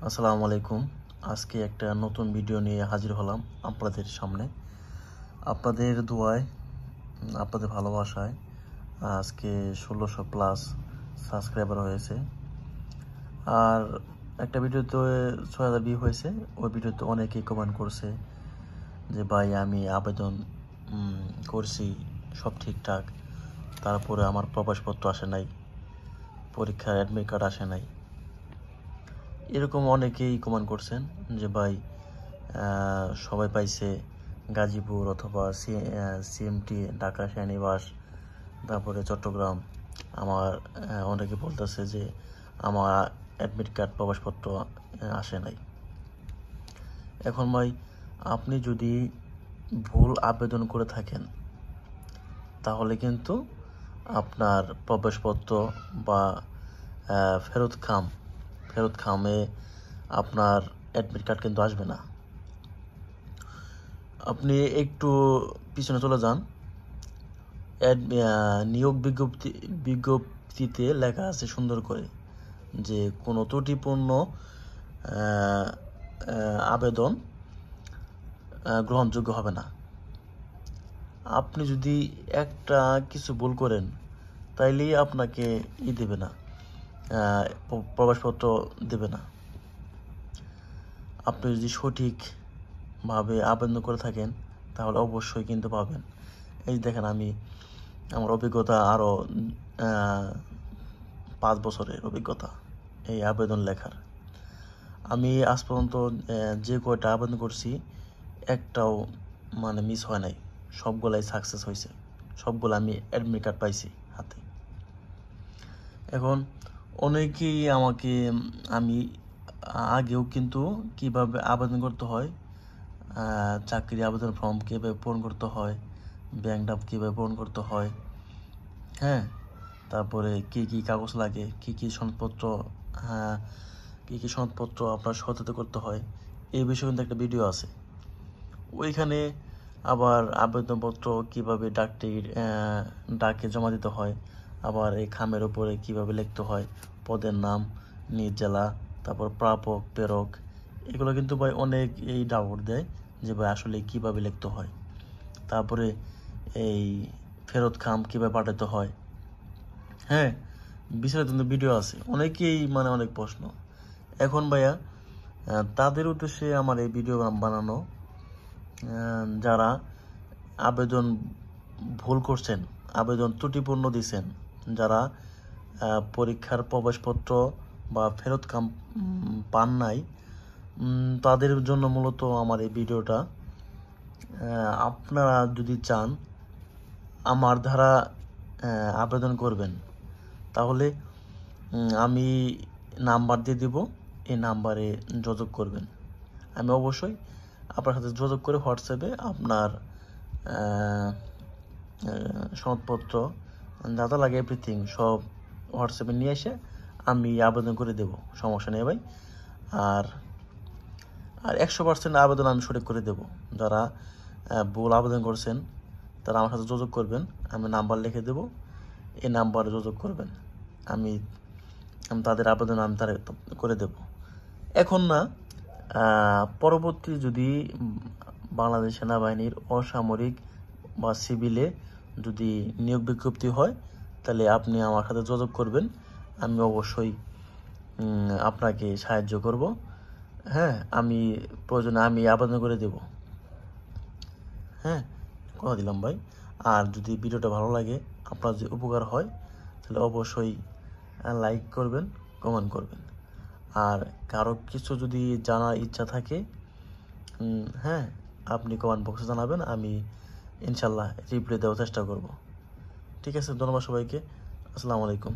আসসালামু আলাইকুম। আজকে একটা নতুন ভিডিও নিয়ে হাজির হলাম আপনাদের সামনে। আপনাদের দোয়ায়, আপনাদের ভালোবাসায় আজকে ১৬০০ প্লাস সাবস্ক্রাইবার হয়েছে। আর একটা ভিডিওতে ৬,০০০ ভিউ হয়েছে। ওই ভিডিওতে অনেকেই কমেন্ট করছে যে ভাই আমি আবেদন করছি, সব ঠিকঠাক, তারপরে আমার প্রবেশপত্র আসে নাই, পরীক্ষার অ্যাডমিট কার্ড আসে নাই। এরকম অনেকেই কমেন্ট করছেন যে ভাই সবাই পাইছে গাজীপুর অথবা সিএমটি, ঢাকা সেনানিবাস, তারপরে চট্টগ্রাম। আমার অনেকে বলতেছে যে আমার অ্যাডমিট কার্ড প্রবেশপত্র আসে নাই। এখন ভাই আপনি যদি ভুল আবেদন করে থাকেন তাহলে কিন্তু আপনার প্রবেশপত্র বা ফেরত খামে আপনার অ্যাডমিট কার্ড কিন্তু আসবে না। আপনি একটু পিছনে চলে যান। নিয়োগ বিজ্ঞপ্তিতে লেখা আছে সুন্দর করে যে কোনো ত্রুটিপূর্ণ আবেদন গ্রহণযোগ্য হবে না। আপনি যদি একটা কিছু ভুল করেন তাইলেই আপনাকে দেবে না, প্রবেশপত্র দেবে না। আপনি যদি সঠিকভাবে আবেদন করে থাকেন তাহলে অবশ্যই কিন্তু পাবেন। এই দেখেন, আমার অভিজ্ঞতা আরও 5 বছরের অভিজ্ঞতা এই আবেদন লেখার। আমি আজ পর্যন্ত যে কয়টা আবেদন করছি একটাও মিস হয় নাই, সবগুলাই সাকসেস হয়েছে, সবগুলো আমি অ্যাডমিট কার্ড পাইছি হাতে। এখন অনেকেই আমাকে, আমি আগেও কিন্তু কিভাবে আবেদন করতে হয়, চাকরি আবেদন ফর্ম কীভাবে পূরণ করতে হয়, ব্যাংক ড্রাফট কীভাবে পূরণ করতে হয়, হ্যাঁ, তারপরে কী কী কাগজ লাগে, কী কী সনদপত্র আপনার সততা করতে হয়, এই বিষয়ে কিন্তু একটা ভিডিও আছে। ওইখানে আবার আবেদনপত্র কীভাবে ডাকে জমা দিতে হয়, আবার এই খামের উপরে কীভাবে লিখতে হয়, পদের নাম, নিজ জেলা, তারপর প্রাপক, প্রেরক, এগুলো কিন্তু ভাই অনেক ডাউট দেয় যে ভাই আসলে কীভাবে লিখতে হয়। তারপরে এই ফেরত খাম কীভাবে পাঠাতে হয়, হ্যাঁ, বিস্তারিত ভিডিও আছে। অনেকেই অনেক প্রশ্ন। এখন ভাইয়া তাদের উদ্দেশ্যে আমার এই ভিডিও বানানো, যারা আবেদন ভুল করছেন, আবেদন ত্রুটিপূর্ণ দিয়েছেন, যারা পরীক্ষার প্রবেশপত্র বা ফেরত খাম পান নাই, তাদের জন্য মূলত আমার এই ভিডিওটা। আপনারা যদি চান আমার দ্বারা আবেদন করবেন তাহলে আমি নাম্বার দিয়ে দেব, এই নাম্বারে যোগাযোগ করবেন। আমি অবশ্যই আপনার সাথে যোগাযোগ করে হোয়াটসঅ্যাপে আপনার সনদপত্র যা যা লাগে এভরিথিং সব হোয়াটসঅ্যাপে নিয়ে এসে আমি আবেদন করে দেব, সমস্যা নেই ভাই। আর 100% আবেদন আমি সঠিক করে দেব। যারা ভুল আবেদন করছেন তারা আমার সাথে যোগাযোগ করবেন, আমি নাম্বার লিখে দেব, এই নাম্বারে যোগাযোগ করবেন। আমি তাদের আবেদন আমি করে দেব। এখন না, পরবর্তী যদি বাংলাদেশ সেনাবাহিনীর অসামরিক বা সিভিলে যদি নিয়োগ বিজ্ঞপ্তি হয় তাহলে আপনি আমার সাথে যোগাযোগ করবেন, আমি অবশ্যই আপনাকে সাহায্য করব। হ্যাঁ, আমি প্রয়োজনে আমি আবেদন করে দেব। হ্যাঁ, কথা দিলাম ভাই। আর যদি ভিডিওটা ভালো লাগে, আপনার যদি উপকার হয় তাহলে অবশ্যই লাইক করবেন, কমেন্ট করবেন। আর কারো কিছু যদি জানার ইচ্ছা থাকে, হ্যাঁ, আপনি কমেন্ট বক্সে জানাবেন, আমি ইনশাল্লাহ রিপ্লাই দেওয়ার চেষ্টা করব। ঠিক আছে, ধন্যবাদ সবাইকে। আসসালামু আলাইকুম।